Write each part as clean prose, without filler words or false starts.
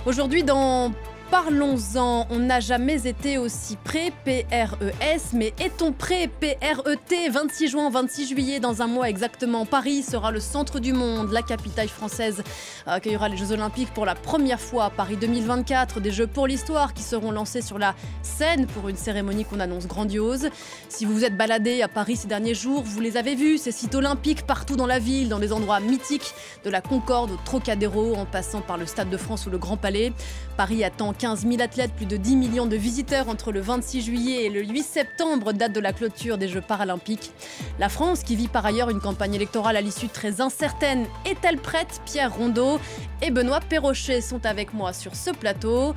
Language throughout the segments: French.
Aujourd'hui, dans Parlons-en, on n'a jamais été aussi près, PRES, mais est-on prêt, PRET, 26 juin, 26 juillet, dans un mois exactement. Paris sera le centre du monde, la capitale française accueillera les Jeux Olympiques pour la première fois. Paris 2024, des Jeux pour l'histoire qui seront lancés sur la scène pour une cérémonie qu'on annonce grandiose. Si vous vous êtes baladé à Paris ces derniers jours, vous les avez vus, ces sites olympiques partout dans la ville, dans des endroits mythiques, de la Concorde au Trocadéro, en passant par le Stade de France ou le Grand Palais. Paris attend 15 000 athlètes, plus de 10 millions de visiteurs entre le 26 juillet et le 8 septembre, date de la clôture des Jeux paralympiques. La France, qui vit par ailleurs une campagne électorale à l'issue très incertaine, est-elle prête? Pierre Rondeau et Benoît Perrochet sont avec moi sur ce plateau.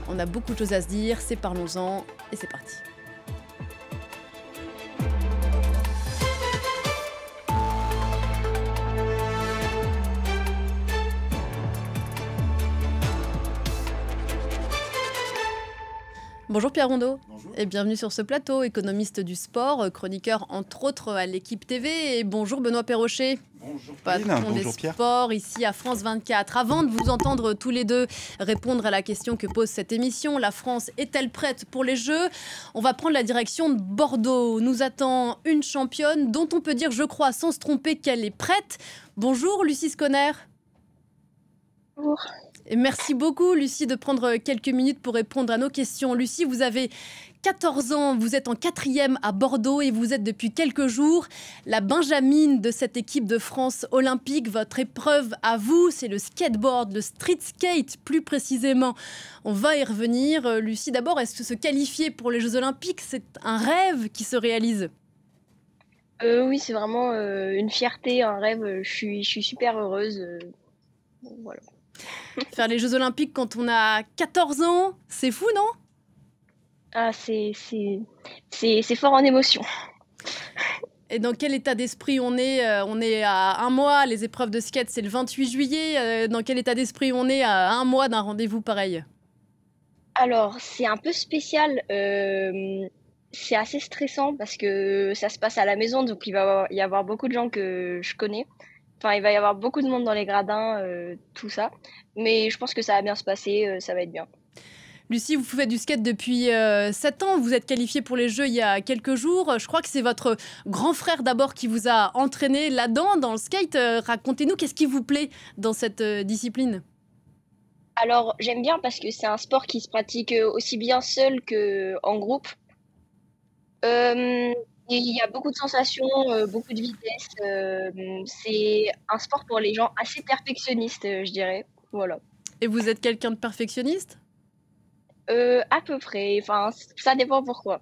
On a beaucoup de choses à se dire, c'est Parlons-en et c'est parti. Bonjour Pierre Rondeau. Bonjour. Et bienvenue sur ce plateau, économiste du sport, chroniqueur entre autres à l'Équipe TV. Et bonjour Benoît Perrochet. Bonjour Patron des sports ici à France 24. Avant de vous entendre tous les deux répondre à la question que pose cette émission, la France est-elle prête pour les Jeux? On va prendre la direction de Bordeaux. Nous attend une championne dont on peut dire, je crois, sans se tromper, qu'elle est prête. Bonjour Lucie Sconner. Bonjour. Et merci beaucoup, Lucie, de prendre quelques minutes pour répondre à nos questions. Lucie, vous avez 14 ans, vous êtes en 4e à Bordeaux et vous êtes depuis quelques jours la benjamine de cette équipe de France olympique. Votre épreuve à vous, c'est le skateboard, le street skate plus précisément. On va y revenir. Lucie, d'abord, est-ce que se qualifier pour les Jeux olympiques, c'est un rêve qui se réalise? Oui, c'est vraiment une fierté, un rêve. Je suis super heureuse. Voilà. Faire les Jeux Olympiques quand on a 14 ans, c'est fou, non? Ah, c'est fort en émotion. Et dans quel état d'esprit on est? On est à un mois, les épreuves de skate, c'est le 28 juillet. Dans quel état d'esprit on est à un mois d'un rendez-vous pareil? Alors, c'est un peu spécial. C'est assez stressant parce que ça se passe à la maison, donc il va y avoir beaucoup de gens que je connais. Enfin, il va y avoir beaucoup de monde dans les gradins, tout ça. Mais je pense que ça va bien se passer, ça va être bien. Lucie, vous faites du skate depuis 7 ans. Vous êtes qualifiée pour les Jeux il y a quelques jours. Je crois que c'est votre grand frère d'abord qui vous a entraîné là-dedans, dans le skate. Racontez-nous, qu'est-ce qui vous plaît dans cette discipline? Alors, j'aime bien parce que c'est un sport qui se pratique aussi bien seul qu'en groupe. Il y a beaucoup de sensations, beaucoup de vitesse. C'est un sport pour les gens assez perfectionnistes, je dirais. Voilà. Et vous êtes quelqu'un de perfectionniste? À peu près. Enfin, ça dépend pourquoi.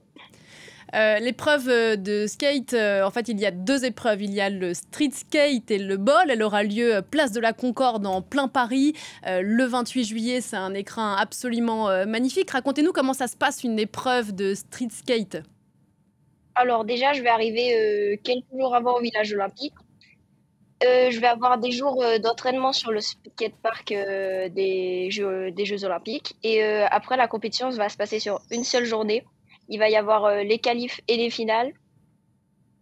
L'épreuve de skate, en fait, il y a 2 épreuves. Il y a le street skate et le ball. Elle aura lieu place de la Concorde en plein Paris. Le 28 juillet, c'est un écrin absolument magnifique. Racontez-nous comment ça se passe, une épreuve de street skate. Alors déjà, je vais arriver quelques jours avant au village olympique. Je vais avoir des jours d'entraînement sur le skatepark des Jeux olympiques. Et après, la compétition va se passer sur une seule journée. Il va y avoir les qualifs et les finales.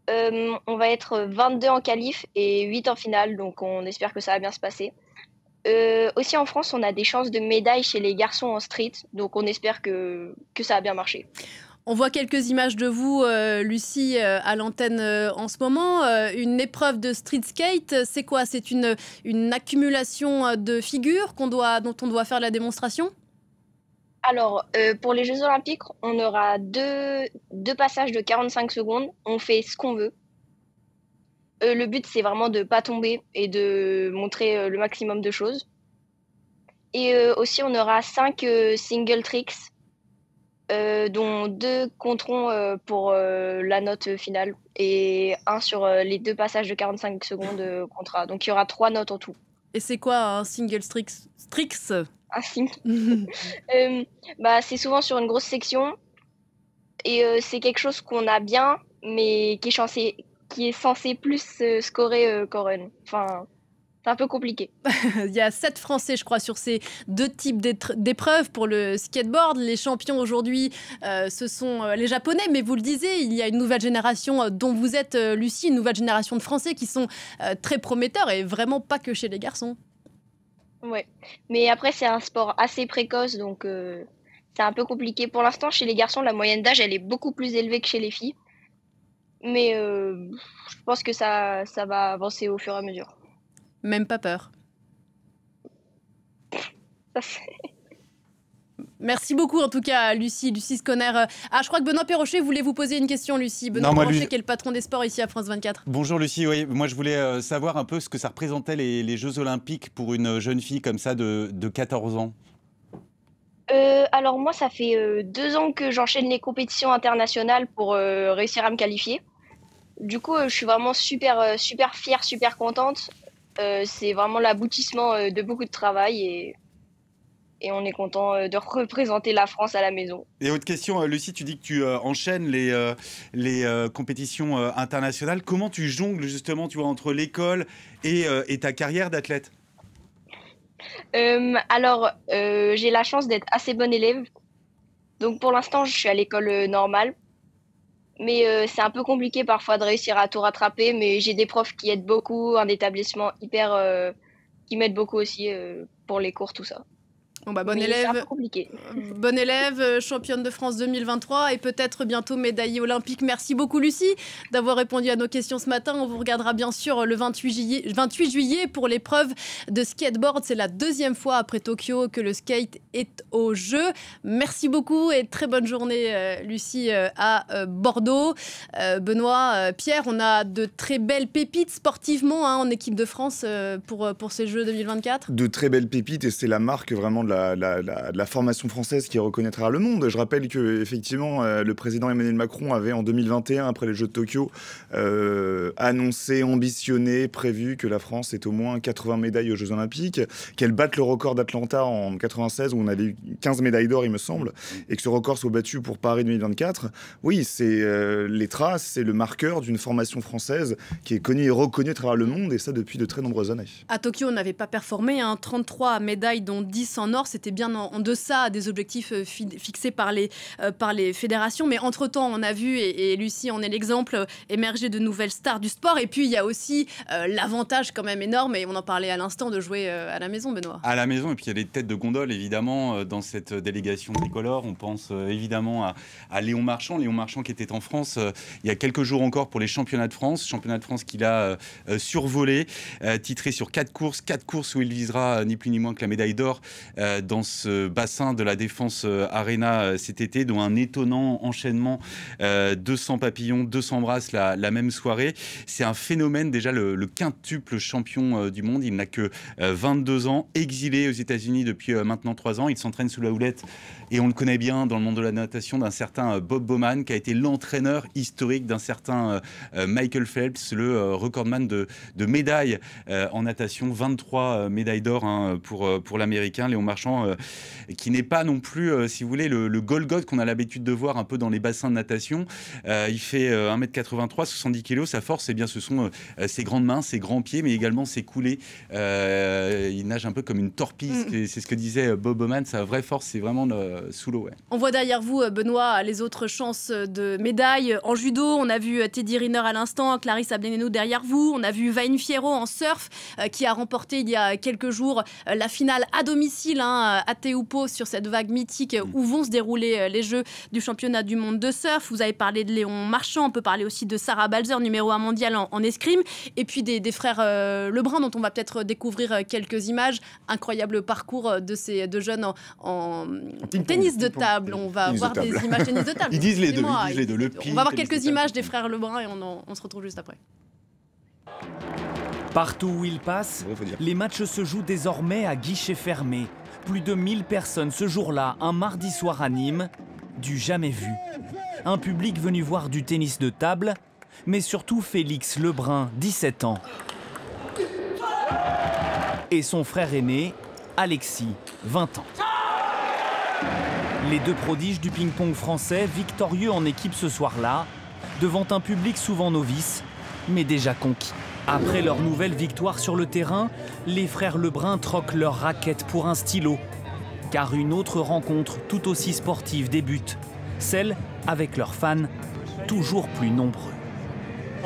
On va être 22 en qualif et 8 en finale, donc on espère que ça va bien se passer. Aussi en France, on a des chances de médailles chez les garçons en street, donc on espère que ça va bien marcher. On voit quelques images de vous, Lucie, à l'antenne en ce moment. Une épreuve de street skate, c'est quoi? C'est une accumulation de figures dont on doit faire la démonstration? Alors, pour les Jeux olympiques, on aura deux passages de 45 secondes. On fait ce qu'on veut. Le but, c'est vraiment de ne pas tomber et de montrer le maximum de choses. Et aussi, on aura 5 single tricks, dont 2 compteront pour la note finale et 1 sur les 2 passages de 45 secondes comptera. Donc, il y aura 3 notes en tout. Et c'est quoi un single tricks? Un single. C'est souvent sur une grosse section et c'est quelque chose qu'on a bien, mais qui est censé plus scorer qu'en run. Enfin, c'est un peu compliqué. Il y a 7 Français, je crois, sur ces 2 types d'épreuves pour le skateboard. Les champions aujourd'hui, ce sont les Japonais. Mais vous le disiez, il y a une nouvelle génération dont vous êtes, Lucie, une nouvelle génération de Français qui sont très prometteurs et vraiment pas que chez les garçons. Ouais. Mais après, c'est un sport assez précoce, donc c'est un peu compliqué. Pour l'instant, chez les garçons, la moyenne d'âge, elle est beaucoup plus élevée que chez les filles. Mais je pense que ça va avancer au fur et à mesure. Même pas peur. Ça, c'est- Merci beaucoup en tout cas, Lucie Sconner. Ah, je crois que Benoît Perrochet voulait vous poser une question, Lucie. Benoît Non, moi, Perrochet, lui- qui est le patron des sports ici à France 24. Bonjour Lucie, oui, moi je voulais savoir un peu ce que ça représentait les Jeux Olympiques pour une jeune fille comme ça de 14 ans. Alors moi, ça fait 2 ans que j'enchaîne les compétitions internationales pour réussir à me qualifier. Du coup, je suis vraiment super fière, super contente. C'est vraiment l'aboutissement de beaucoup de travail et on est content de représenter la France à la maison. Et autre question, Lucie, tu dis que tu enchaînes les compétitions internationales. Comment tu jongles justement, tu vois, entre l'école et ta carrière d'athlète? Alors, j'ai la chance d'être assez bonne élève. Donc pour l'instant, je suis à l'école normale. Mais c'est un peu compliqué parfois de réussir à tout rattraper. Mais j'ai des profs qui aident beaucoup, un établissement qui m'aide beaucoup aussi pour les cours, tout ça. Bon bah Mais c'est un peu compliqué. bonne élève, championne de France 2023 et peut-être bientôt médaillée olympique. Merci beaucoup Lucie d'avoir répondu à nos questions ce matin. On vous regardera bien sûr le 28 juillet pour l'épreuve de skateboard. C'est la deuxième fois après Tokyo que le skate est au jeu. Merci beaucoup et très bonne journée Lucie à Bordeaux. Benoît, Pierre, on a de très belles pépites sportivement en équipe de France pour ces Jeux 2024. De très belles pépites et c'est la marque vraiment de la formation française qui reconnaîtra le monde. Je rappelle que effectivement le président Emmanuel Macron avait en 2021, après les Jeux de Tokyo, annoncé, ambitionné, prévu que la France ait au moins 80 médailles aux Jeux Olympiques, qu'elle batte le record d'Atlanta en 96 où on avait eu 15 médailles d'or il me semble, et que ce record soit battu pour Paris 2024. Oui, c'est les traces, c'est le marqueur d'une formation française qui est connue et reconnue à travers le monde, et ça depuis de très nombreuses années. À Tokyo, on n'avait pas performé, 33 médailles dont 10 en or, c'était bien en deçà des objectifs fixés par les fédérations. Mais entre-temps, on a vu, et Lucie en est l'exemple, émerger de nouvelles stars du sport. Et puis, il y a aussi l'avantage quand même énorme, et on en parlait à l'instant, de jouer à la maison, Benoît. À la maison, et puis il y a des têtes de gondole, évidemment, dans cette délégation tricolore. On pense évidemment à Léon Marchand. Léon Marchand qui était en France il y a quelques jours encore pour les championnats de France. Championnat de France qu'il a survolé, titré sur 4 courses où il visera ni plus ni moins que la médaille d'or dans ce bassin de la Défense Arena cet été, dont un étonnant enchaînement 200 papillons, 200 brasses la même soirée. C'est un phénomène, déjà le quintuple champion du monde. Il n'a que 22 ans, exilé aux États-Unis depuis maintenant 3 ans. Il s'entraîne sous la houlette, et on le connaît bien dans le monde de la natation, d'un certain Bob Bowman, qui a été l'entraîneur historique d'un certain Michael Phelps, le recordman de médailles en natation, 23 médailles d'or pour l'Américain. Léon Marchand, qui n'est pas non plus, si vous voulez, le Golgoth qu'on a l'habitude de voir un peu dans les bassins de natation. Il fait 1m83, 70 kg. Sa force, eh bien, ce sont ses grandes mains, ses grands pieds, mais également ses coulées. Il nage un peu comme une torpille. C'est ce que disait Bob Bowman. Sa vraie force, c'est vraiment sous l'eau. Ouais. On voit derrière vous, Benoît, les autres chances de médailles. En judo, on a vu Teddy Riner à l'instant, Clarisse Abdeneno derrière vous. On a vu Vaine Fierro en surf, qui a remporté il y a quelques jours la finale à domicile à Tehupo, sur cette vague mythique où vont se dérouler les Jeux du championnat du monde de surf. Vous avez parlé de Léon Marchand, on peut parler aussi de Sarah Balzer, numéro 1 mondial en escrime, et puis des frères Lebrun, dont on va peut-être découvrir quelques images. Incroyable parcours de ces deux jeunes en tennis de table. On va voir des images tennis de table. Ils disent les deux. On va voir quelques images des frères Lebrun et on se retrouve juste après. Partout où il passe, les matchs se jouent désormais à guichet fermé. Plus de 1000 personnes ce jour-là, un mardi soir à Nîmes, du jamais vu. Un public venu voir du tennis de table, mais surtout Félix Lebrun, 17 ans. Et son frère aîné, Alexis, 20 ans. Les deux prodiges du ping-pong français, victorieux en équipe ce soir-là, devant un public souvent novice, mais déjà conquis. Après leur nouvelle victoire sur le terrain, les frères Lebrun troquent leur raquette pour un stylo. Car une autre rencontre tout aussi sportive débute, celle avec leurs fans, toujours plus nombreux.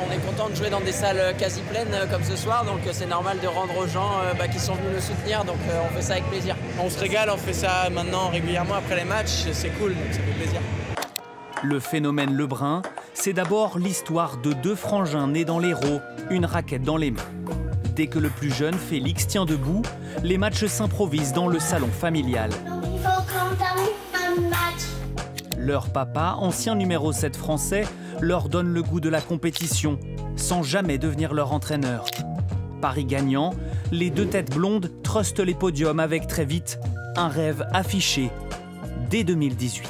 On est content de jouer dans des salles quasi pleines comme ce soir, donc c'est normal de rendre aux gens qui sont venus nous soutenir, donc on fait ça avec plaisir. On se régale, on fait ça maintenant régulièrement après les matchs, c'est cool, donc ça fait plaisir. Le phénomène Lebrun, c'est d'abord l'histoire de deux frangins nés dans l'Hérault, une raquette dans les mains. Dès que le plus jeune, Félix, tient debout, les matchs s'improvisent dans le salon familial. Il faut qu'on termine un match. Leur papa, ancien numéro 7 français, leur donne le goût de la compétition, sans jamais devenir leur entraîneur. Pari gagnant, les deux têtes blondes trustent les podiums avec très vite un rêve affiché dès 2018.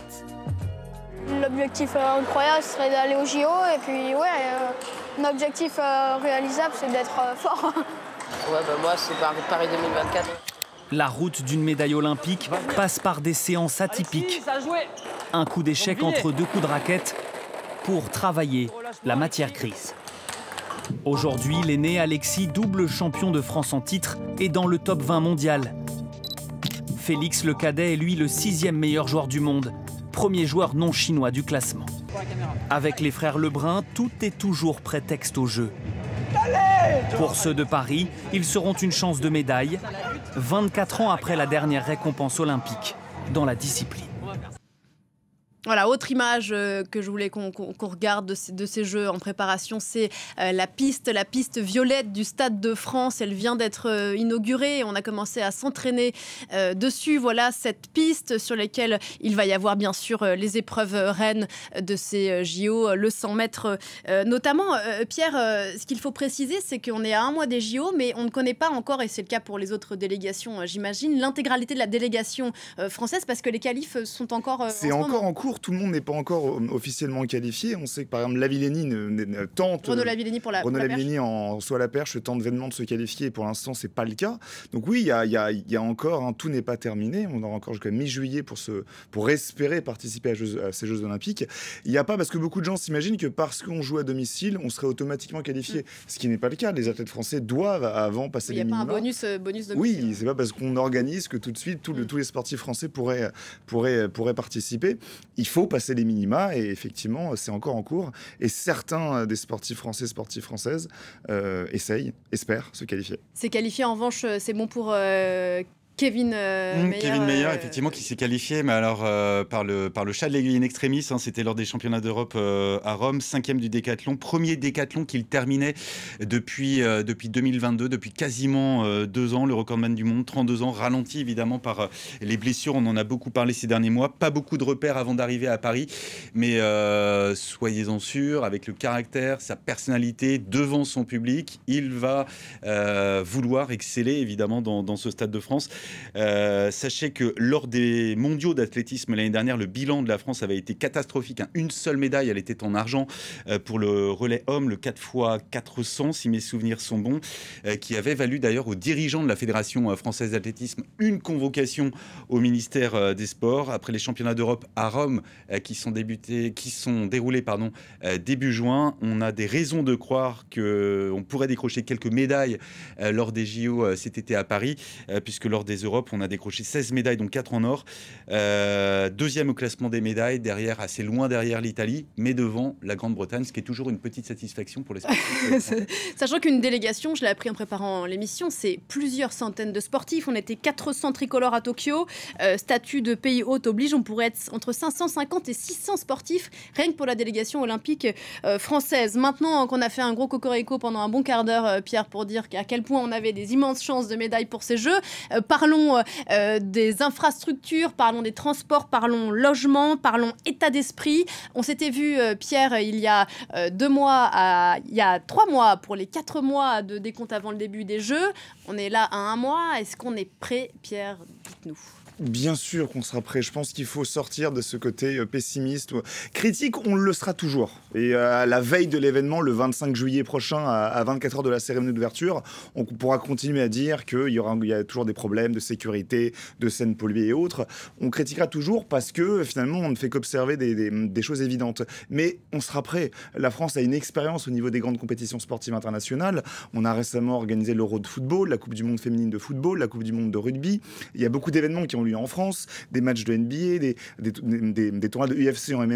L'objectif incroyable serait d'aller au JO et puis un objectif réalisable c'est d'être fort. Moi c'est Paris 2024. La route d'une médaille olympique passe par des séances atypiques. Un coup d'échec entre deux coups de raquette pour travailler la matière grise. Aujourd'hui, l'aîné Alexis, double champion de France en titre, est dans le top 20 mondial. Félix, le cadet, est lui le 6e meilleur joueur du monde, premier joueur non chinois du classement. Avec les frères Lebrun, tout est toujours prétexte au jeu. Pour ceux de Paris, ils seront une chance de médaille, 24 ans après la dernière récompense olympique dans la discipline. Voilà, autre image que je voulais qu'on regarde de ces jeux en préparation, c'est la piste violette du Stade de France. Elle vient d'être inaugurée. On a commencé à s'entraîner dessus. Voilà cette piste sur laquelle il va y avoir bien sûr les épreuves reines de ces JO, le 100 mètres notamment. Pierre, ce qu'il faut préciser, c'est qu'on est à un mois des JO, mais on ne connaît pas encore, et c'est le cas pour les autres délégations, j'imagine, l'intégralité de la délégation française parce que les qualifs sont encore c'est encore en cours. Tout le monde n'est pas encore officiellement qualifié. On sait que par exemple Lavillenie tente. Renaud Lavillenie pour la Lavillenie en saut à la perche tente vainement de se qualifier. Pour l'instant, c'est pas le cas. Donc oui, il y a encore tout n'est pas terminé. On aura encore jusqu'à mi-juillet pour espérer participer à ces Jeux Olympiques. Il n'y a pas parce que beaucoup de gens s'imaginent que parce qu'on joue à domicile, on serait automatiquement qualifié. Ce qui n'est pas le cas. Les athlètes français doivent avant passer les minima. Il n'y a pas un bonus domicile. Oui, c'est pas parce qu'on organise que tout de suite tous les sportifs français pourraient participer. Il faut passer les minima et effectivement c'est encore en cours et certains des sportifs français, sportives françaises espèrent se qualifier. C'est qualifié en revanche, c'est bon pour Kevin Meyer. Kevin Meyer, effectivement, qui s'est qualifié, mais alors par le chat de l'aiguille in extremis, c'était lors des championnats d'Europe à Rome, 5e du décathlon, premier décathlon qu'il terminait depuis 2022, depuis quasiment 2 ans, le recordman du monde, 32 ans, ralenti évidemment par les blessures, on en a beaucoup parlé ces derniers mois, pas beaucoup de repères avant d'arriver à Paris, mais soyez-en sûrs, avec le caractère, sa personnalité, devant son public, il va vouloir exceller évidemment dans ce Stade de France. Sachez que lors des mondiaux d'athlétisme l'année dernière, le bilan de la France avait été catastrophique. Une seule médaille, elle était en argent pour le relais homme, le 4x400, si mes souvenirs sont bons, qui avait valu d'ailleurs aux dirigeants de la Fédération française d'athlétisme une convocation au ministère des Sports. Après les championnats d'Europe à Rome qui sont déroulés début juin, on a des raisons de croire qu'on pourrait décrocher quelques médailles lors des JO cet été à Paris, puisque lors des Europes, on a décroché 16 médailles, dont 4 en or. Deuxième au classement des médailles, assez loin derrière l'Italie, mais devant la Grande-Bretagne, ce qui est toujours une petite satisfaction pour les sportifs. Sachant qu'une délégation, je l'ai appris en préparant l'émission, c'est plusieurs centaines de sportifs. On était 400 tricolores à Tokyo. Statut de pays hôte oblige, on pourrait être entre 550 et 600 sportifs, rien que pour la délégation olympique française. Maintenant qu'on a fait un gros cocorico pendant un bon quart d'heure, Pierre, pour dire à quel point on avait des immenses chances de médailles pour ces Jeux, parlons des infrastructures, parlons des transports, parlons logement, parlons état d'esprit. On s'était vu, Pierre, il y a 3 mois pour les 4 mois de décompte avant le début des Jeux. On est là à 1 mois. Est-ce qu'on est prêt, Pierre? Dites-nous. Bien sûr qu'on sera prêt. Je pense qu'il faut sortir de ce côté pessimiste. Critique, on le sera toujours. Et à la veille de l'événement, le 25 juillet prochain, à 24 heures de la cérémonie d'ouverture, on pourra continuer à dire qu'il y a toujours des problèmes de sécurité, de scènes polluées et autres. On critiquera toujours parce que finalement, on ne fait qu'observer des choses évidentes. Mais on sera prêt. La France a une expérience au niveau des grandes compétitions sportives internationales. On a récemment organisé l'Euro de football, la Coupe du monde féminine de football, la Coupe du monde de rugby. Il y a beaucoup d'événements qui ont lieu en France, des matchs de NBA, des tournois de UFC en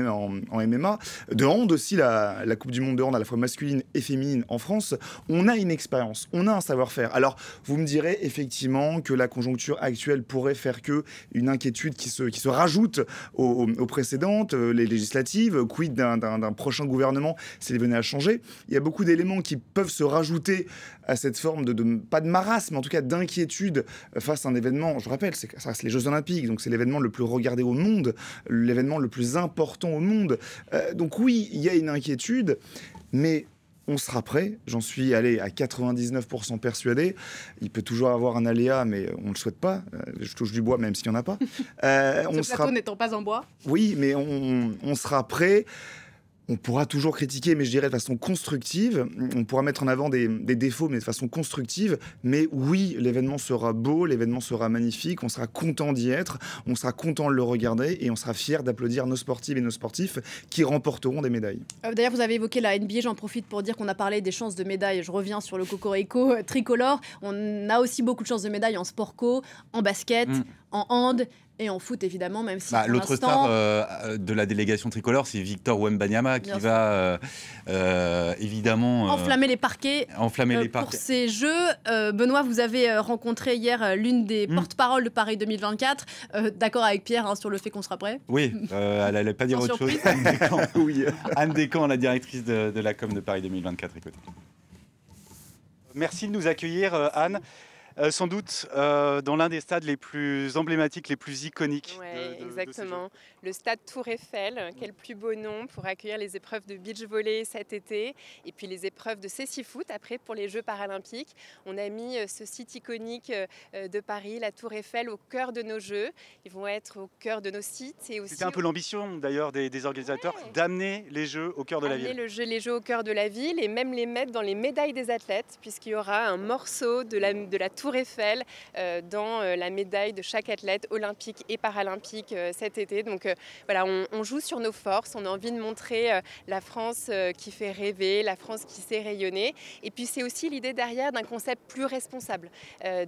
MMA, de hand aussi, la Coupe du Monde de hand à la fois masculine et féminine en France. On a une expérience, on a un savoir-faire. Alors, vous me direz effectivement que la conjoncture actuelle pourrait faire que une inquiétude qui se rajoute aux précédentes, les législatives, quid d'un prochain gouvernement s'il venait à changer. Il y a beaucoup d'éléments qui peuvent se rajouter à cette forme pas de marasme, mais en tout cas d'inquiétude face à un événement. Je rappelle, ça reste les Jeux Olympiques, donc c'est l'événement le plus regardé au monde, l'événement le plus important au monde. Donc oui, il y a une inquiétude, mais on sera prêt, j'en suis allé à 99% persuadé. Il peut toujours avoir un aléa, mais on ne le souhaite pas. Je touche du bois, même s'il n'y en a pas. Ce plateau n'étant pas en bois. Oui, mais on sera prêt. On pourra toujours critiquer, mais je dirais de façon constructive. On pourra mettre en avant des défauts, mais de façon constructive. Mais oui, l'événement sera beau, l'événement sera magnifique. On sera content d'y être, on sera content de le regarder et on sera fiers d'applaudir nos sportives et nos sportifs qui remporteront des médailles. D'ailleurs, vous avez évoqué la NBA. J'en profite pour dire qu'on a parlé des chances de médailles. Je reviens sur le cocorico tricolore. On a aussi beaucoup de chances de médailles en sport co, en basket, en hand. Et en foot, évidemment, même si l'autre star de la délégation tricolore, c'est Victor Wembanyama qui va évidemment enflammer les parquets pour ces Jeux. Benoît, vous avez rencontré hier l'une des porte-paroles de Paris 2024. D'accord avec Pierre sur le fait qu'on sera prêt. Oui, elle n'allait pas dire autre chose. Anne Descamps, la directrice de la com de Paris 2024. Écoutez. Merci de nous accueillir, Anne. Sans doute dans l'un des stades les plus emblématiques, les plus iconiques. Oui, exactement. Le stade Tour Eiffel, quel plus beau nom pour accueillir les épreuves de beach volley cet été et puis les épreuves de cécifoot après pour les Jeux paralympiques. On a mis ce site iconique de Paris, la Tour Eiffel, au cœur de nos Jeux. Ils vont être au cœur de nos sites. C'était un peu l'ambition d'ailleurs des organisateurs d'amener les Jeux au cœur de la ville. Les Jeux au cœur de la ville et même les mettre dans les médailles des athlètes puisqu'il y aura un morceau de la Tour Eiffel dans la médaille de chaque athlète olympique et paralympique cet été. Donc voilà, on joue sur nos forces, on a envie de montrer la France qui fait rêver, la France qui sait rayonner. Et puis c'est aussi l'idée derrière d'un concept plus responsable.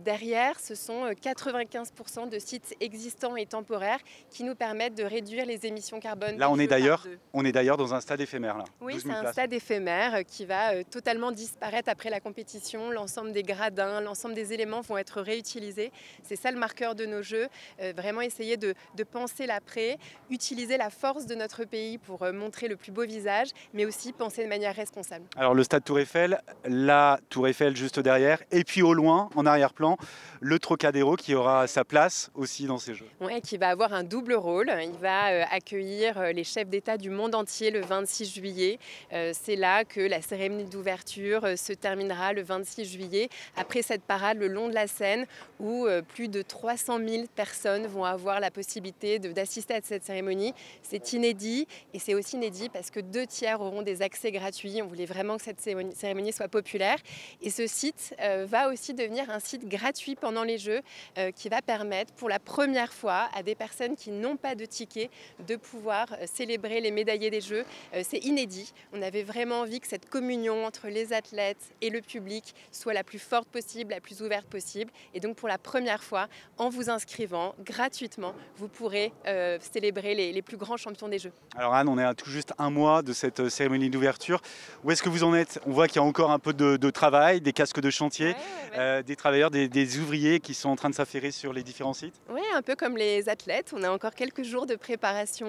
Derrière, ce sont 95% de sites existants et temporaires qui nous permettent de réduire les émissions carbone. Là, on est d'ailleurs dans un stade éphémère. Là. Oui, c'est un stade éphémère qui va totalement disparaître après la compétition. L'ensemble des gradins, l'ensemble des éléments vont être réutilisés. C'est ça le marqueur de nos Jeux. Vraiment essayer de penser l'après, utiliser la force de notre pays pour montrer le plus beau visage, mais aussi penser de manière responsable. Alors le stade Tour Eiffel, la Tour Eiffel juste derrière, et puis au loin, en arrière-plan, le Trocadéro qui aura sa place aussi dans ces Jeux. Oui, qui va avoir un double rôle. Il va accueillir les chefs d'État du monde entier le 26 juillet. C'est là que la cérémonie d'ouverture se terminera le 26 juillet, après cette parade le long de la Seine, où plus de 300 000 personnes vont avoir la possibilité d'assister à cette cérémonie. C'est inédit, et c'est aussi inédit parce que 2/3 auront des accès gratuits. On voulait vraiment que cette cérémonie soit populaire. Et ce site va aussi devenir un site gratuit pendant les Jeux, qui va permettre pour la première fois à des personnes qui n'ont pas de ticket de pouvoir célébrer les médaillés des Jeux. C'est inédit. On avait vraiment envie que cette communion entre les athlètes et le public soit la plus forte possible, la plus ouverte possible. Et donc pour la première fois, en vous inscrivant gratuitement, vous pourrez célébrer les plus grands champions des Jeux. Alors Anne, on est à tout juste un mois de cette cérémonie d'ouverture. Où est-ce que vous en êtes? On voit qu'il y a encore un peu de travail, des casques de chantier, des travailleurs, des ouvriers qui sont en train de s'affairer sur les différents sites. Oui, un peu comme les athlètes. On a encore quelques jours de préparation.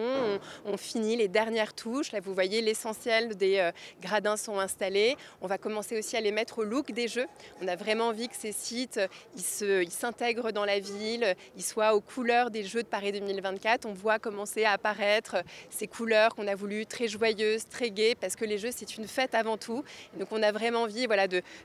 On finit les dernières touches. Là, vous voyez, l'essentiel des gradins sont installés. On va commencer aussi à les mettre au look des Jeux. On a vraiment envie que ces sites ils s'intègrent dans la ville, ils soient aux couleurs des Jeux de Paris 2024. On voit commencer à apparaître ces couleurs qu'on a voulu très joyeuses, très gaies, parce que les Jeux, c'est une fête avant tout. Et donc on a vraiment envie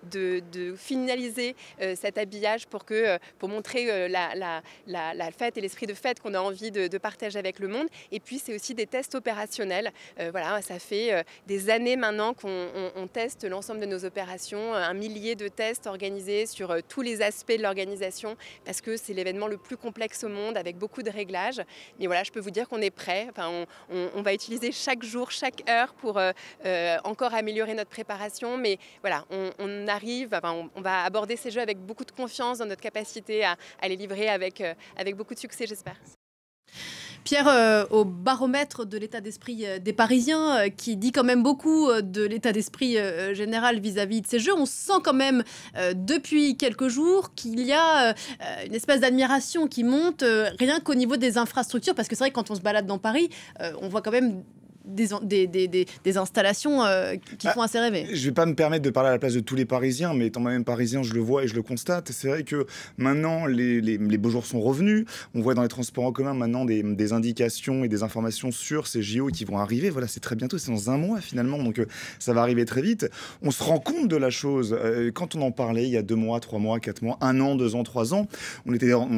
de finaliser cet habillage pour montrer la fête et l'esprit de fête qu'on a envie de partager avec le monde. Et puis c'est aussi des tests opérationnels. Ça fait des années maintenant qu'on teste l'ensemble de nos opérations, 1 millier de tests organisés sur tous les les aspects de l'organisation parce que c'est l'événement le plus complexe au monde avec beaucoup de réglages. Mais voilà, je peux vous dire qu'on est prêt. Enfin, on va utiliser chaque jour, chaque heure pour encore améliorer notre préparation. Mais voilà, on arrive, enfin, on va aborder ces jeux avec beaucoup de confiance dans notre capacité à les livrer avec beaucoup de succès, j'espère. Pierre, au baromètre de l'état d'esprit des Parisiens, qui dit quand même beaucoup de l'état d'esprit général vis-à-vis de ces jeux, on sent quand même depuis quelques jours qu'il y a une espèce d'admiration qui monte rien qu'au niveau des infrastructures, parce que c'est vrai que quand on se balade dans Paris, on voit quand même des installations qui font assez rêver. Je ne vais pas me permettre de parler à la place de tous les Parisiens, mais étant moi-même parisien, je le vois et je le constate. C'est vrai que maintenant, les beaux jours sont revenus. On voit dans les transports en commun maintenant des indications et des informations sur ces JO qui vont arriver. Voilà, c'est très bientôt, c'est dans un mois finalement, donc ça va arriver très vite. On se rend compte de la chose. Quand on en parlait il y a 2 mois, 3 mois, 4 mois, 1 an, 2 ans, 3 ans, on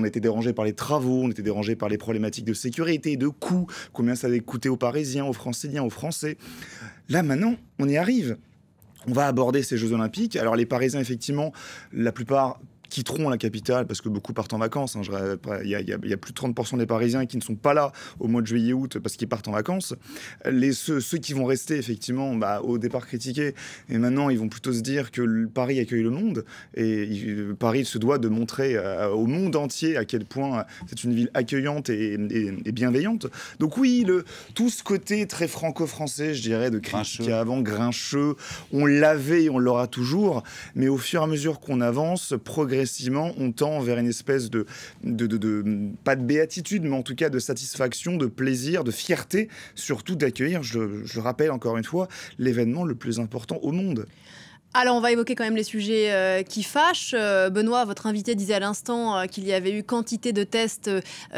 était dérangé par les travaux, on était dérangé par les problématiques de sécurité, de coûts, combien ça allait coûter aux Parisiens, aux Franciliens, aux Français. Là, maintenant, on y arrive. On va aborder ces Jeux Olympiques. Alors, les Parisiens, effectivement, la plupart quitteront la capitale parce que beaucoup partent en vacances. Il y a plus de 30% des Parisiens qui ne sont pas là au mois de juillet-août parce qu'ils partent en vacances. Ceux qui vont rester, effectivement, au départ critiqués, et maintenant, ils vont plutôt se dire que Paris accueille le monde et Paris se doit de montrer au monde entier à quel point c'est une ville accueillante et bienveillante. Donc oui, tout ce côté très franco-français, je dirais, de critique avant, grincheux, on l'avait et on l'aura toujours, mais au fur et à mesure qu'on avance, progressivement, on tend vers une espèce de pas de béatitude, mais en tout cas de satisfaction, de plaisir, de fierté, surtout d'accueillir, je rappelle encore une fois, l'événement le plus important au monde. Alors, on va évoquer quand même les sujets qui fâchent. Benoît, votre invité disait à l'instant qu'il y avait eu quantité de tests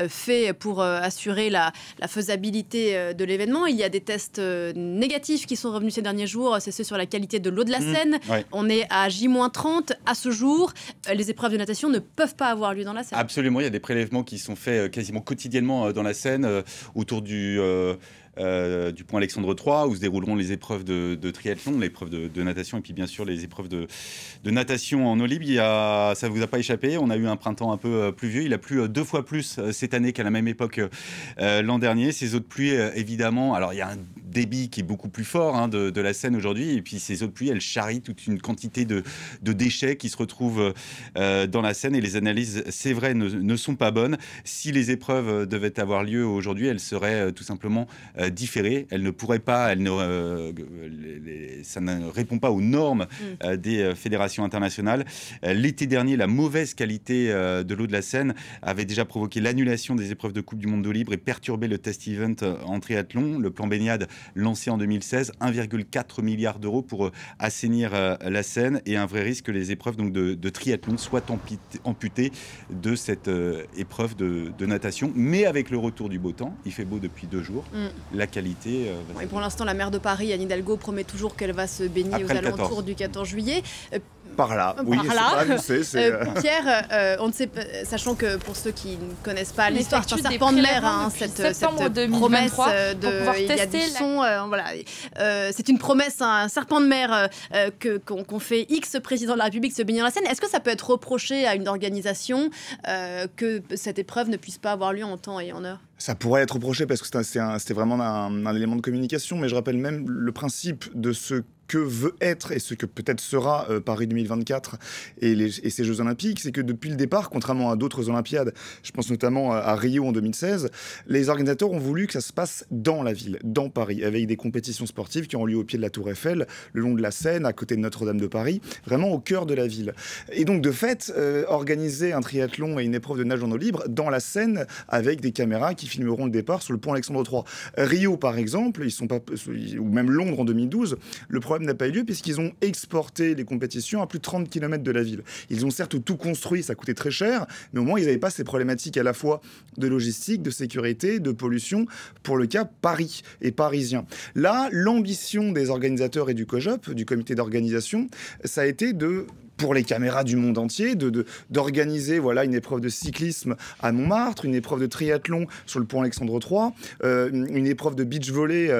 faits pour assurer la faisabilité de l'événement. Il y a des tests négatifs qui sont revenus ces derniers jours. C'est ceux sur la qualité de l'eau de la Seine. Ouais. On est à J-30. À ce jour, les épreuves de natation ne peuvent pas avoir lieu dans la Seine. Absolument. Il y a des prélèvements qui sont faits quasiment quotidiennement dans la Seine autour du pont Alexandre III, où se dérouleront les épreuves de triathlon, l'épreuve de natation et puis bien sûr les épreuves de natation en eau libre. Ça ne vous a pas échappé, on a eu un printemps un peu pluvieux. Il a plu 2 fois plus cette année qu'à la même époque l'an dernier. Ces eaux de pluie, évidemment, alors il y a un débit qui est beaucoup plus fort de la Seine aujourd'hui, et puis ces eaux de pluie, elles charrient toute une quantité de déchets qui se retrouvent dans la Seine, et les analyses, c'est vrai, ne sont pas bonnes. Si les épreuves devaient avoir lieu aujourd'hui, elles seraient tout simplement différées. Elles ne pourraient pas, ça ne répond pas aux normes des fédérations internationales. L'été dernier, la mauvaise qualité de l'eau de la Seine avait déjà provoqué l'annulation des épreuves de Coupe du Monde d'eau libre et perturbé le test event en triathlon. Le plan baignade lancé en 2016, 1,4 milliard d'euros pour assainir la Seine, et un vrai risque que les épreuves donc, de triathlon soient amputées de cette épreuve de natation. Mais avec le retour du beau temps, il fait beau depuis 2 jours, la qualité... Oui, pour l'instant, la maire de Paris, Anne Hidalgo, promet toujours qu'elle va se baigner après aux alentours du 14 juillet. Par là, oui, Pierre, on ne sait, sachant que pour ceux qui ne connaissent pas l'histoire, c'est un serpent de mer, cette promesse il y a du son, voilà. C'est une promesse, un serpent de mer qu'on fait X président de la République se baigner dans la Seine. Est-ce que ça peut être reproché à une organisation que cette épreuve ne puisse pas avoir lieu en temps et en heure ? Ça pourrait être reproché parce que c'était vraiment un élément de communication, mais je rappelle même le principe de ce que veut être et ce que peut-être sera Paris 2024 et ces Jeux Olympiques, c'est que depuis le départ, contrairement à d'autres Olympiades, je pense notamment à Rio en 2016, les organisateurs ont voulu que ça se passe dans la ville, dans Paris, avec des compétitions sportives qui ont lieu au pied de la Tour Eiffel, le long de la Seine, à côté de Notre-Dame de Paris, vraiment au cœur de la ville. Et donc de fait, organiser un triathlon et une épreuve de nage en eau libre dans la Seine avec des caméras qui filmeront le départ sur le pont Alexandre III. Rio, par exemple, ou même Londres en 2012, le problème n'a pas eu lieu puisqu'ils ont exporté les compétitions à plus de 30 km de la ville. Ils ont certes tout construit, ça coûtait très cher, mais au moins ils n'avaient pas ces problématiques à la fois de logistique, de sécurité, de pollution, pour le cas Paris et parisien. Là, l'ambition des organisateurs et du COJOP, du comité d'organisation, ça a été de pour les caméras du monde entier, d'organiser voilà, une épreuve de cyclisme à Montmartre, une épreuve de triathlon sur le pont Alexandre III, une épreuve de beach volley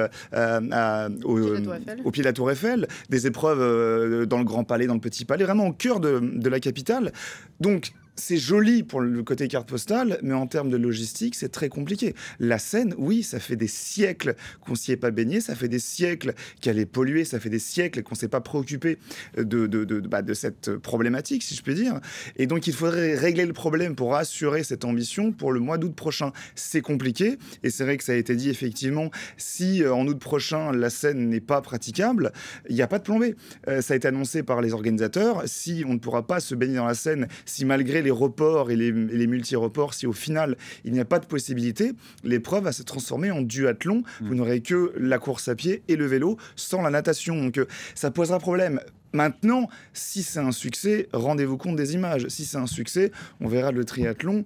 au pied de la Tour Eiffel, des épreuves dans le Grand Palais, dans le Petit Palais, vraiment au cœur de la capitale. Donc, c'est joli pour le côté carte postale, mais en termes de logistique, c'est très compliqué. La Seine, oui, ça fait des siècles qu'on s'y est pas baigné, ça fait des siècles qu'elle est polluée, ça fait des siècles qu'on s'est pas préoccupé de cette problématique, si je puis dire. Et donc, il faudrait régler le problème pour assurer cette ambition pour le mois d'août prochain. C'est compliqué, et c'est vrai que ça a été dit, effectivement, si en août prochain, la Seine n'est pas praticable, il n'y a pas de plan B. Ça a été annoncé par les organisateurs. Si on ne pourra pas se baigner dans la Seine, si malgré les reports et les multi-reports, si au final il n'y a pas de possibilité, l'épreuve va se transformer en duathlon. Vous n'aurez que la course à pied et le vélo sans la natation. Donc ça posera problème. Maintenant, si c'est un succès, rendez-vous compte des images. Si c'est un succès, on verra le triathlon,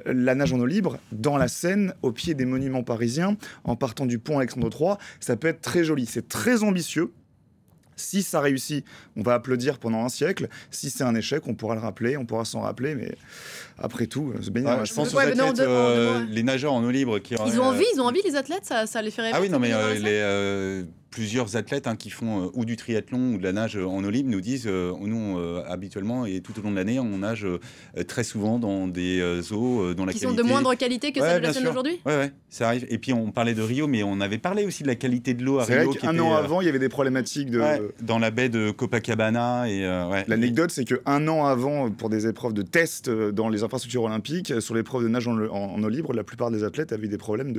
la nage en eau libre, dans la Seine, au pied des monuments parisiens, en partant du pont Alexandre III. Ça peut être très joli. C'est très ambitieux. Si ça réussit, on va applaudir pendant un siècle. Si c'est un échec, on pourra le rappeler, on pourra s'en rappeler. Mais après tout, se baigner. Je pense aux athlètes, les nageurs en eau libre qui ils ont envie les athlètes, ça les fait rêver. Ah oui, non mais plusieurs athlètes qui font ou du triathlon ou de la nage en eau libre nous disent, nous habituellement et tout au long de l'année, on nage très souvent dans des eaux dont la qualité... Qui sont de moindre qualité que celle de la Seine aujourd'hui. Ouais, ça arrive. Et puis on parlait de Rio, mais on avait parlé aussi de la qualité de l'eau à Rio. C'est vrai qu'un an avant, il y avait des problématiques dans la baie de Copacabana. L'anecdote, c'est qu'un an avant, pour des épreuves de test dans les infrastructures olympiques, sur l'épreuve de nage en eau libre, la plupart des athlètes avaient des problèmes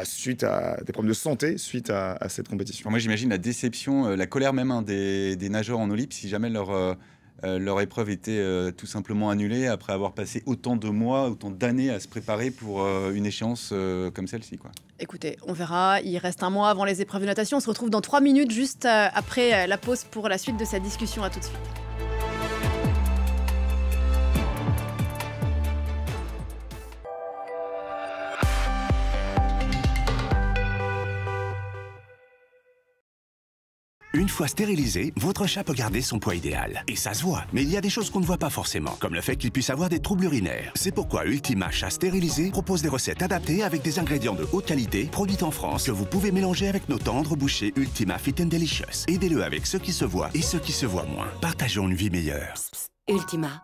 suite à des problèmes de santé suite à cette compétition. Moi, j'imagine la déception, la colère même des nageurs en eau libre si jamais leur épreuve était tout simplement annulée après avoir passé autant de mois, autant d'années à se préparer pour une échéance comme celle-ci, quoi. Écoutez, on verra. Il reste un mois avant les épreuves de natation. On se retrouve dans 3 minutes, juste après la pause pour la suite de cette discussion. À tout de suite. Une fois stérilisé, votre chat peut garder son poids idéal. Et ça se voit. Mais il y a des choses qu'on ne voit pas forcément, comme le fait qu'il puisse avoir des troubles urinaires. C'est pourquoi Ultima Chat Stérilisé propose des recettes adaptées avec des ingrédients de haute qualité, produits en France, que vous pouvez mélanger avec nos tendres bouchées Ultima Fit and Delicious. Aidez-le avec ceux qui se voient et ceux qui se voient moins. Partageons une vie meilleure. Psst, psst. Ultima.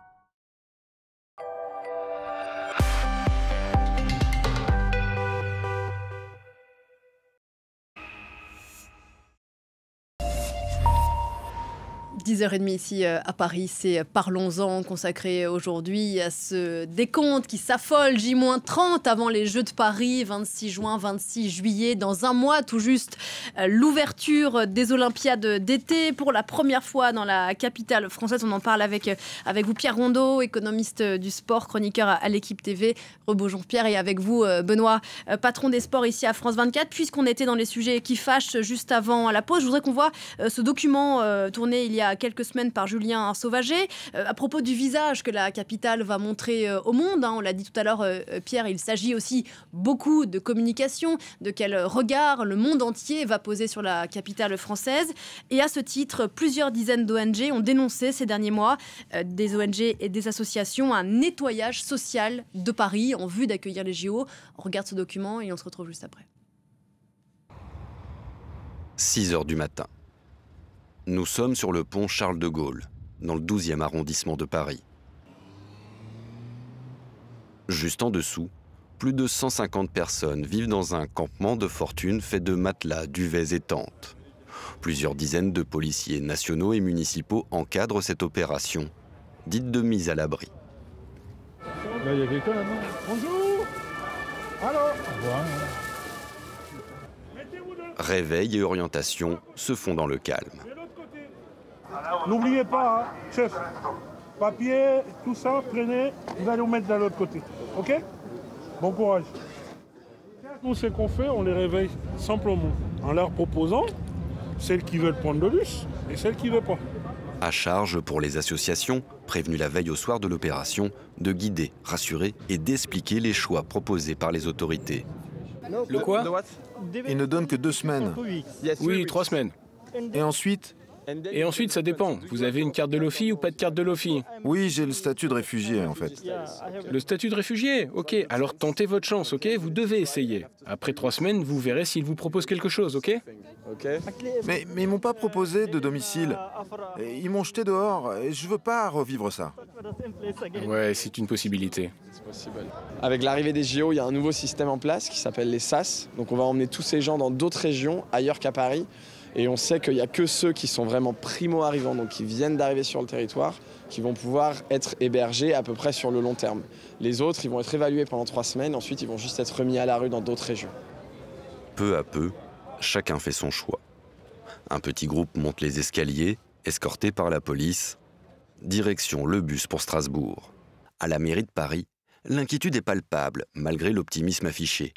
– 10h30 ici à Paris, c'est Parlons-en consacré aujourd'hui à ce décompte qui s'affole, J-30 avant les Jeux de Paris, 26 juin, 26 juillet, dans un mois tout juste, l'ouverture des Olympiades d'été pour la première fois dans la capitale française. On en parle avec vous Pierre Rondeau, économiste du sport, chroniqueur à l'Équipe TV. Rebonjour Pierre, et avec vous Benoît, patron des sports ici à France 24. Puisqu'on était dans les sujets qui fâchent juste avant la pause, je voudrais qu'on voit ce document tourné il y a quelques semaines par Julien Sauvager à propos du visage que la capitale va montrer au monde. On l'a dit tout à l'heure, Pierre, il s'agit aussi beaucoup de communication, de quel regard le monde entier va poser sur la capitale française. Et à ce titre, plusieurs dizaines d'ONG ont dénoncé ces derniers mois, des ONG et des associations, un nettoyage social de Paris en vue d'accueillir les JO. On regarde ce document et on se retrouve juste après. 6h du matin. Nous sommes sur le pont Charles de Gaulle, dans le 12e arrondissement de Paris. Juste en dessous, plus de 150 personnes vivent dans un campement de fortune fait de matelas, duvets et tentes. Plusieurs dizaines de policiers nationaux et municipaux encadrent cette opération, dite de mise à l'abri. Là, il y a quelqu'un là-bas. Bonjour. Allô. Réveil et orientation se font dans le calme. N'oubliez pas, hein, chef, papier, tout ça, prenez, vous allez vous mettre de l'autre côté. Ok? Bon courage. Nous, ce qu'on fait, on les réveille simplement en leur proposant celles qui veulent prendre le bus et celles qui ne veulent pas. À charge pour les associations, prévenues la veille au soir de l'opération, de guider, rassurer et d'expliquer les choix proposés par les autorités. Le quoi? Il ne donne que 2 semaines. Oui, 3 semaines. Et ensuite, Et ensuite, ça dépend. Vous avez une carte de LOFI ou pas de carte de LOFI? Oui, j'ai le statut de réfugié, en fait. Le statut de réfugié? Ok, alors tentez votre chance, ok? Vous devez essayer. Après 3 semaines, vous verrez s'ils vous proposent quelque chose, ok? Mais ils m'ont pas proposé de domicile. Ils m'ont jeté dehors et je veux pas revivre ça. Ouais, c'est une possibilité. Avec l'arrivée des JO, il y a un nouveau système en place qui s'appelle les SAS. Donc on va emmener tous ces gens dans d'autres régions, ailleurs qu'à Paris. Et on sait qu'il n'y a que ceux qui sont vraiment primo-arrivants, donc qui viennent d'arriver sur le territoire, qui vont pouvoir être hébergés à peu près sur le long terme. Les autres, ils vont être évalués pendant 3 semaines, ensuite ils vont juste être remis à la rue dans d'autres régions. Peu à peu, chacun fait son choix. Un petit groupe monte les escaliers, escorté par la police. Direction le bus pour Strasbourg. À la mairie de Paris, l'inquiétude est palpable, malgré l'optimisme affiché.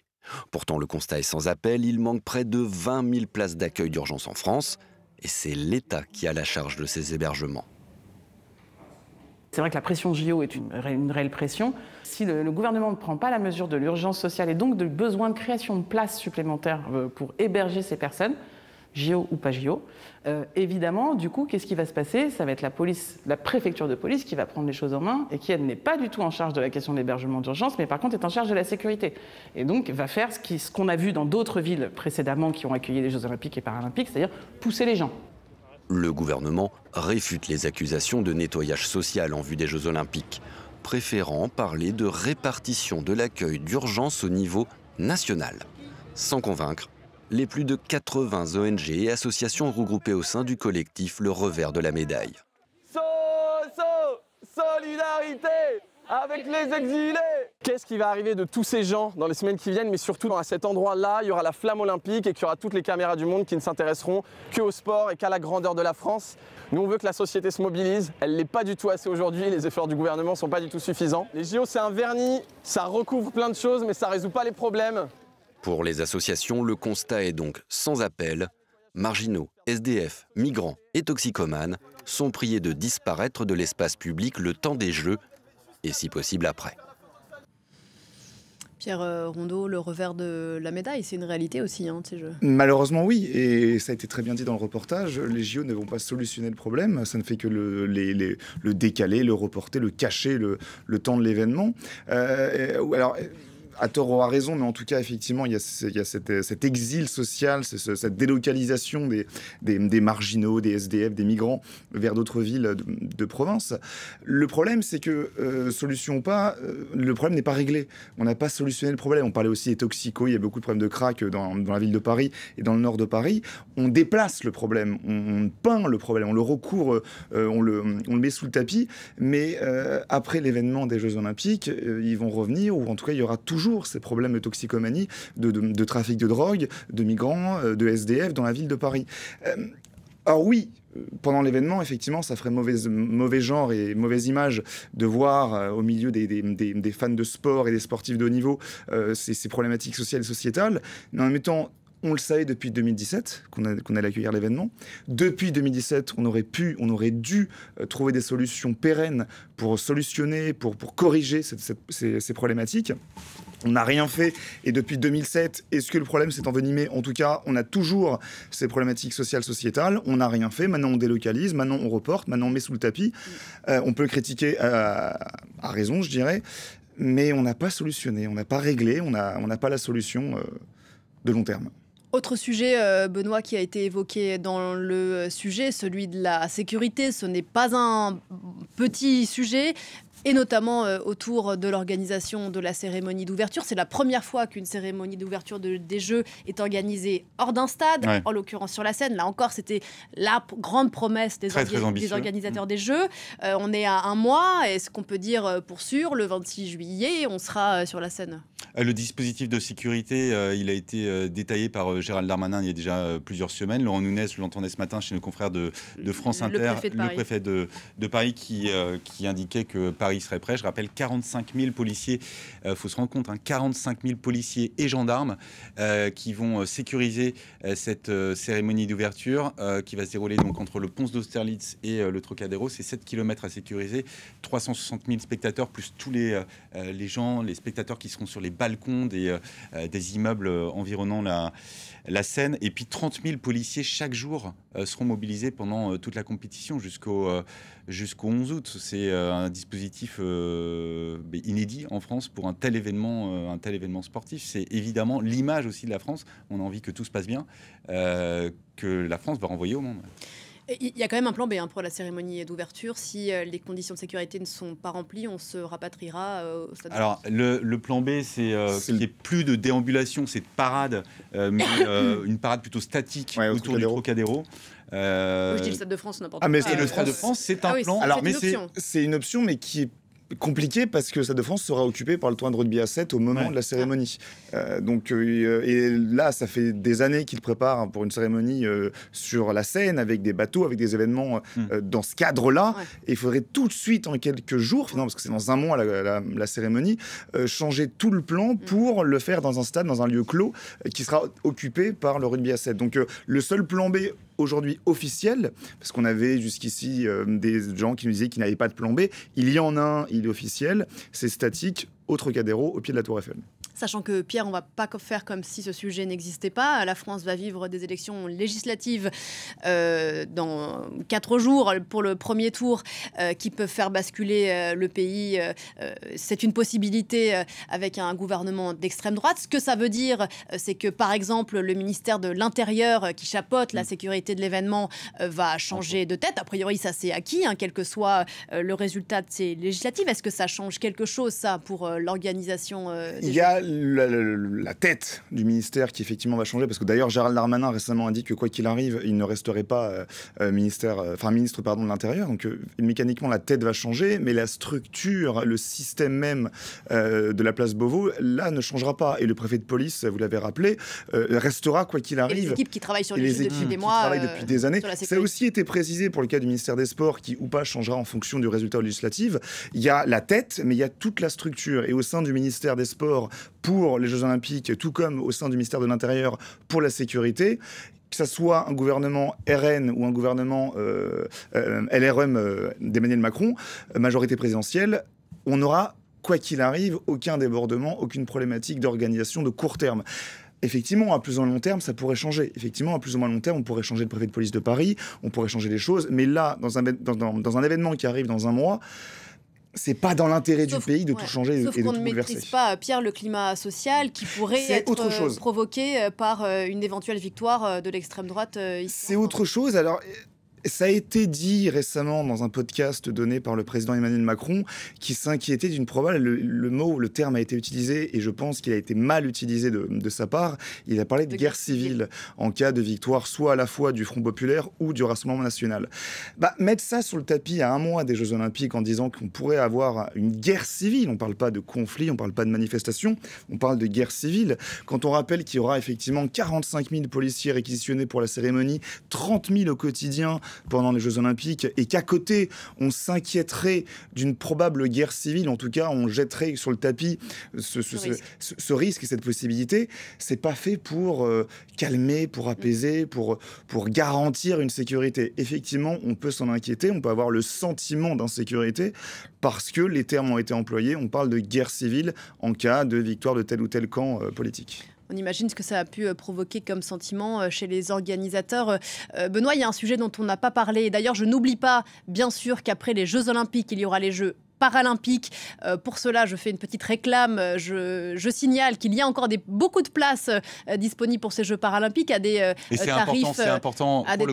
Pourtant, le constat est sans appel, il manque près de 20 000 places d'accueil d'urgence en France, et c'est l'État qui a la charge de ces hébergements. C'est vrai que la pression JO est une réelle pression. Si le gouvernement ne prend pas la mesure de l'urgence sociale et donc du besoin de création de places supplémentaires pour héberger ces personnes, JO ou pas JO, évidemment, du coup, qu'est-ce qui va se passer? Ça va être la préfecture de police qui va prendre les choses en main et qui, elle, n'est pas du tout en charge de la question de l'hébergement d'urgence, mais par contre est en charge de la sécurité. Et donc va faire ce qu'on a vu dans d'autres villes précédemment qui ont accueilli les Jeux Olympiques et Paralympiques, c'est-à-dire pousser les gens. Le gouvernement réfute les accusations de nettoyage social en vue des Jeux Olympiques, préférant parler de répartition de l'accueil d'urgence au niveau national. Sans convaincre, les plus de 80 ONG et associations regroupées au sein du collectif Le Revers de la Médaille. Solidarité avec les exilés! Qu'est-ce qui va arriver de tous ces gens dans les semaines qui viennent, mais surtout à cet endroit-là, il y aura la flamme olympique et qu'il y aura toutes les caméras du monde qui ne s'intéresseront qu'au sport et qu'à la grandeur de la France. Nous, on veut que la société se mobilise. Elle ne l'est pas du tout assez aujourd'hui. Les efforts du gouvernement ne sont pas du tout suffisants. Les JO, c'est un vernis. Ça recouvre plein de choses, mais ça ne résout pas les problèmes. Pour les associations, le constat est donc sans appel. Marginaux, SDF, migrants et toxicomanes sont priés de disparaître de l'espace public le temps des Jeux et si possible après. Pierre Rondeau, le revers de la médaille, c'est une réalité aussi, de ces Jeux. Malheureusement, oui, et ça a été très bien dit dans le reportage, les JO ne vont pas solutionner le problème, ça ne fait que le décaler, le reporter, le cacher le temps de l'événement. Alors, à tort ou à raison, mais en tout cas, effectivement, il y a cet exil social, cette délocalisation des marginaux, des SDF, des migrants vers d'autres villes de province. Le problème, c'est que, solution ou pas, le problème n'est pas réglé. On n'a pas solutionné le problème. On parlait aussi des toxicos, il y a beaucoup de problèmes de crack dans la ville de Paris et dans le nord de Paris. On déplace le problème, on peint le problème, on le recouvre, on le met sous le tapis, mais après l'événement des Jeux Olympiques, ils vont revenir, ou en tout cas, il y aura toujours ces problèmes de toxicomanie, de trafic de drogue, de migrants, de SDF dans la ville de Paris. Alors oui, pendant l'événement, effectivement, ça ferait mauvais genre et mauvaise image de voir au milieu des fans de sport et des sportifs de haut niveau ces problématiques sociales et sociétales. Mais en même temps, on le savait depuis 2017 qu'on allait accueillir l'événement. Depuis 2017, on aurait dû trouver des solutions pérennes pour solutionner, pour corriger ces problématiques. On n'a rien fait, et depuis 2007, est-ce que le problème s'est envenimé? En tout cas, on a toujours ces problématiques sociales, sociétales. On n'a rien fait, maintenant on délocalise, maintenant on reporte, maintenant on met sous le tapis. On peut le critiquer à raison, je dirais, mais on n'a pas solutionné, on n'a pas réglé, on n'a pas la solution de long terme. Autre sujet, Benoît, qui a été évoqué dans le sujet, celui de la sécurité. Ce n'est pas un petit sujet. Et notamment autour de l'organisation de la cérémonie d'ouverture. C'est la première fois qu'une cérémonie d'ouverture des Jeux est organisée hors d'un stade, en l'occurrence sur la Seine. Là encore, c'était la grande promesse des organisateurs des Jeux. On est à un mois. Est-ce qu'on peut dire pour sûr, le 26 juillet, on sera sur la Seine? Le dispositif de sécurité, il a été détaillé par Gérald Darmanin il y a déjà plusieurs semaines. Laurent Nunez, je l'entendais ce matin chez nos confrères de France Inter, le préfet de Paris qui indiquait que Paris serait prêt. Je rappelle 45 000 policiers, faut se rendre compte, 45 000 policiers et gendarmes qui vont sécuriser cette cérémonie d'ouverture qui va se dérouler donc entre le Pont d'Austerlitz et le Trocadéro. C'est 7 km à sécuriser, 360 000 spectateurs plus tous les gens, les spectateurs qui seront sur les balcons balcons des immeubles environnant la Seine. Et puis 30 000 policiers chaque jour seront mobilisés pendant toute la compétition jusqu'au 11 août. C'est un dispositif inédit en France pour un tel événement sportif. C'est évidemment l'image aussi de la France. On a envie que tout se passe bien, que la France va renvoyer au monde. Il y a quand même un plan B pour la cérémonie d'ouverture. Si les conditions de sécurité ne sont pas remplies, on se rapatriera au stade. Alors, le plan B, c'est qu'il n'y ait plus de déambulation, c'est de parade, mais une parade plutôt statique autour du Trocadéro. Je dis le Stade de France, n'importe quoi. Mais le Stade de France, c'est un plan. Alors, c'est une option, mais qui est compliqué parce que le Stade de France sera occupé par le tournoi de rugby à 7 au moment de la cérémonie. Et là, ça fait des années qu'ils préparent pour une cérémonie sur la Seine avec des bateaux, avec des événements dans ce cadre-là. Et il faudrait tout de suite, en quelques jours, finalement, parce que c'est dans un mois la cérémonie, changer tout le plan pour le faire dans un stade, dans un lieu clos qui sera occupé par le rugby à 7. Donc le seul plan B aujourd'hui officiel, parce qu'on avait jusqu'ici des gens qui nous disaient qu'ils n'avaient pas de plan B, il y en a un, il est officiel, c'est statique au Trocadéro, au pied de la Tour Eiffel. Sachant que, Pierre, on ne va pas faire comme si ce sujet n'existait pas. La France va vivre des élections législatives dans 4 jours pour le premier tour qui peuvent faire basculer le pays. C'est une possibilité avec un gouvernement d'extrême droite. Ce que ça veut dire, c'est que, par exemple, le ministère de l'Intérieur qui chapeaute la sécurité de l'événement va changer de tête. A priori, ça c'est acquis, quel que soit le résultat de ces législatives. Est-ce que ça change quelque chose, ça, pour l'organisation des Jeux ? La tête du ministère qui effectivement va changer, parce que d'ailleurs Gérald Darmanin récemment a dit que quoi qu'il arrive, il ne resterait pas ministre de l'Intérieur. Donc mécaniquement la tête va changer, mais la structure, le système même de la place Beauvau, là ne changera pas. Et le préfet de police, vous l'avez rappelé, restera quoi qu'il arrive. Et les équipes qui travaillent sur les Jeux depuis des mois, travaillent depuis des années. Ça a aussi été précisé pour le cas du ministère des Sports, qui ou pas changera en fonction du résultat législatif. Il y a la tête, mais il y a toute la structure. Et au sein du ministère des Sports, pour les Jeux Olympiques, tout comme au sein du ministère de l'Intérieur pour la sécurité, que ce soit un gouvernement RN ou un gouvernement LRM d'Emmanuel Macron, majorité présidentielle, on n'aura, quoi qu'il arrive, aucun débordement, aucune problématique d'organisation de court terme. Effectivement, à plus ou moins long terme, ça pourrait changer. Effectivement, à plus ou moins long terme, on pourrait changer le préfet de police de Paris, on pourrait changer les choses, mais là, dans un événement qui arrive dans un mois, c'est pas dans l'intérêt du pays de tout changer et de tout bouleverser. Sauf qu'on ne maîtrise pas, Pierre, le climat social qui pourrait être provoqué par une éventuelle victoire de l'extrême droite ici. C'est autre chose. Alors, ça a été dit récemment dans un podcast donné par le président Emmanuel Macron qui s'inquiétait d'une probable... Le terme a été utilisé et je pense qu'il a été mal utilisé de sa part. Il a parlé de guerre civile en cas de victoire soit à la fois du Front Populaire ou du Rassemblement National. Mettre ça sur le tapis à un mois des Jeux Olympiques en disant qu'on pourrait avoir une guerre civile, on ne parle pas de conflit, on ne parle pas de manifestation, on parle de guerre civile. Quand on rappelle qu'il y aura effectivement 45 000 policiers réquisitionnés pour la cérémonie, 30 000 au quotidien pendant les Jeux Olympiques, et qu'à côté, on s'inquiéterait d'une probable guerre civile, en tout cas, on jetterait sur le tapis ce risque et cette possibilité, c'est pas fait pour calmer, pour apaiser, pour garantir une sécurité. Effectivement, on peut s'en inquiéter, on peut avoir le sentiment d'insécurité, parce que les termes ont été employés, on parle de guerre civile en cas de victoire de tel ou tel camp politique. On imagine ce que ça a pu provoquer comme sentiment chez les organisateurs. Benoît, il y a un sujet dont on n'a pas parlé. D'ailleurs, je n'oublie pas, bien sûr, qu'après les Jeux Olympiques, il y aura les Jeux paralympiques. Pour cela, je fais une petite réclame. Je signale qu'il y a encore beaucoup de places disponibles pour ces Jeux paralympiques à des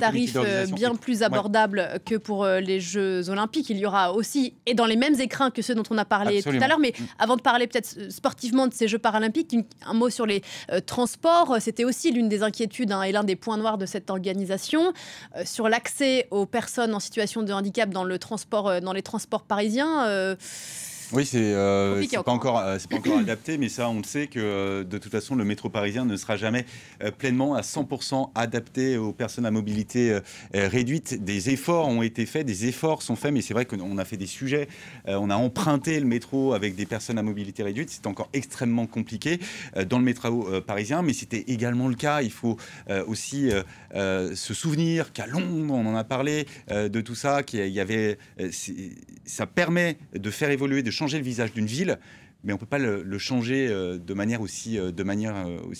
tarifs bien plus abordables que pour les Jeux Olympiques. Il y aura aussi, et dans les mêmes écrins que ceux dont on a parlé tout à l'heure, mais avant de parler peut-être sportivement de ces Jeux paralympiques, un mot sur les transports. C'était aussi l'une des inquiétudes et l'un des points noirs de cette organisation. Sur l'accès aux personnes en situation de handicap dans les transports parisiens. Oui, c'est pas encore adapté, mais ça, on le sait que de toute façon, le métro parisien ne sera jamais pleinement à 100% adapté aux personnes à mobilité réduite. Des efforts ont été faits, des efforts sont faits, mais c'est vrai qu'on a fait des sujets, on a emprunté le métro avec des personnes à mobilité réduite. C'est encore extrêmement compliqué dans le métro parisien, mais c'était également le cas. Il faut aussi se souvenir qu'à Londres, on en a parlé de tout ça, qu'il y avait, ça permet de faire évoluer, de changer le visage d'une ville, mais on ne peut pas le changer de manière aussi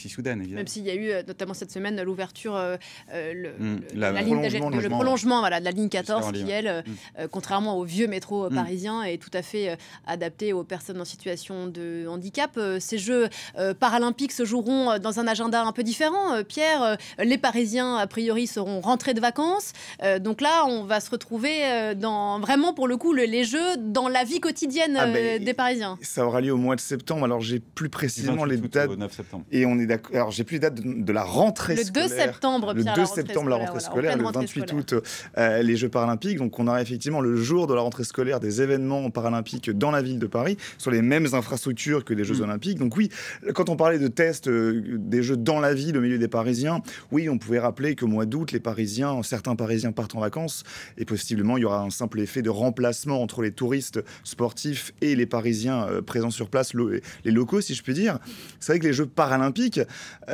soudaine, évidemment. Même s'il y a eu notamment cette semaine l'ouverture, le prolongement de la ligne 14 qui, elle, contrairement au vieux métro parisien, est tout à fait adapté aux personnes en situation de handicap. Ces Jeux paralympiques se joueront dans un agenda un peu différent. Pierre, les Parisiens, a priori, seront rentrés de vacances. Donc là, on va se retrouver vraiment, pour le coup, les Jeux dans la vie quotidienne des Parisiens. Ça aura lieu au mois de septembre. Alors, j'ai plus précisément les dates. Au 9 septembre. Et on est d'accord. Alors, j'ai plus les dates de la rentrée scolaire. Le 2 septembre, le Pierre, 2 septembre, la rentrée scolaire. Le 28 août, les Jeux paralympiques. Donc, on aura effectivement le jour de la rentrée scolaire des événements paralympiques dans la ville de Paris, sur les mêmes infrastructures que les Jeux olympiques. Donc oui, quand on parlait de tests des Jeux dans la ville, au milieu des Parisiens, oui, on pouvait rappeler qu'au mois d'août, certains Parisiens partent en vacances et possiblement il y aura un simple effet de remplacement entre les touristes sportifs et les Parisiens présents sur place, les locaux, si je puis dire. C'est vrai que les Jeux paralympiques,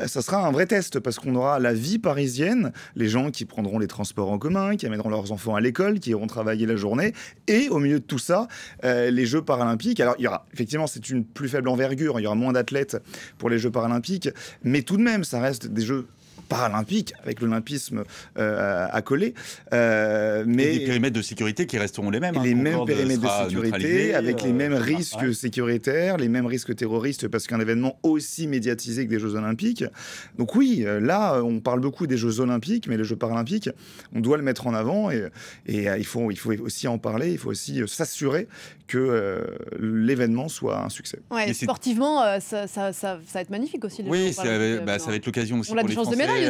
ça sera un vrai test parce qu'on aura la vie parisienne, les gens qui prendront les transports en commun, qui amèneront leurs enfants à l'école, qui iront travailler la journée, et au milieu de tout ça, les Jeux paralympiques. Alors, il y aura, effectivement, c'est une plus faible envergure, il y aura moins d'athlètes pour les Jeux paralympiques, mais tout de même, ça reste des Jeux paralympiques avec l'olympisme accolé. Mais des périmètres de sécurité qui resteront les mêmes. Les mêmes périmètres de sécurité, avec les mêmes risques sécuritaires, les mêmes risques terroristes, parce qu'un événement aussi médiatisé que des Jeux olympiques. Donc oui, là, on parle beaucoup des Jeux olympiques, mais les Jeux paralympiques, on doit le mettre en avant et il faut aussi en parler, il faut aussi s'assurer que l'événement soit un succès. Ouais, et sportivement, ça va être magnifique aussi. Oui, ça va être l'occasion aussi pour les Français.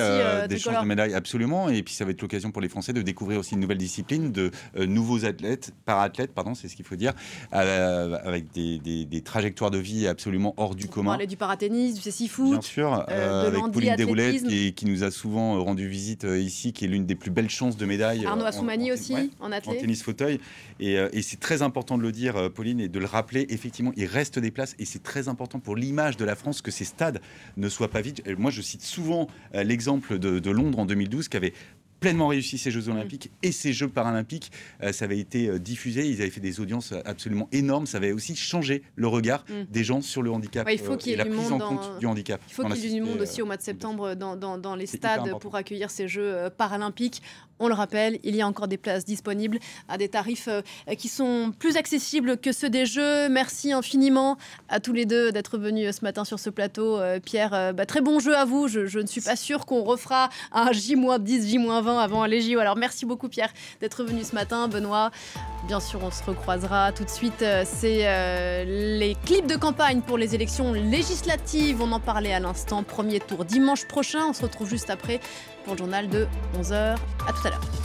Des chances de médailles, absolument. Et puis ça va être l'occasion pour les Français de découvrir aussi une nouvelle discipline, de nouveaux athlètes, para-athlètes, pardon, c'est ce qu'il faut dire, avec des trajectoires de vie absolument hors du commun. On parlait du paratennis, du cécifoot, bien sûr, avec Pauline Desroulettes qui nous a souvent rendu visite ici, qui est l'une des plus belles chances de médaille. Arnaud Assoumani aussi, en athlète. En tennis fauteuil. Et c'est très important de le dire, Pauline, et de le rappeler. Effectivement, il reste des places et c'est très important pour l'image de la France que ces stades ne soient pas vides. Moi, je cite souvent l'exemple de Londres en 2012 qui avait pleinement réussi ces Jeux olympiques et ces Jeux paralympiques. Ça avait été diffusé, ils avaient fait des audiences absolument énormes. Ça avait aussi changé le regard des gens sur le handicap il faut qu'il y ait et la prise en compte du handicap. Il faut qu'il y ait du monde aussi au mois de septembre dans les stades pour accueillir ces Jeux paralympiques. On le rappelle, il y a encore des places disponibles à des tarifs qui sont plus accessibles que ceux des Jeux. Merci infiniment à tous les deux d'être venus ce matin sur ce plateau. Pierre, très bon jeu à vous. Je ne suis pas sûre qu'on refera un J-10, J-20 avant les JO. Alors merci beaucoup Pierre d'être venu ce matin. Benoît, bien sûr on se recroisera tout de suite. C'est les clips de campagne pour les élections législatives. On en parlait à l'instant. Premier tour dimanche prochain. On se retrouve juste après pour le journal de 11h. À tout à l'heure.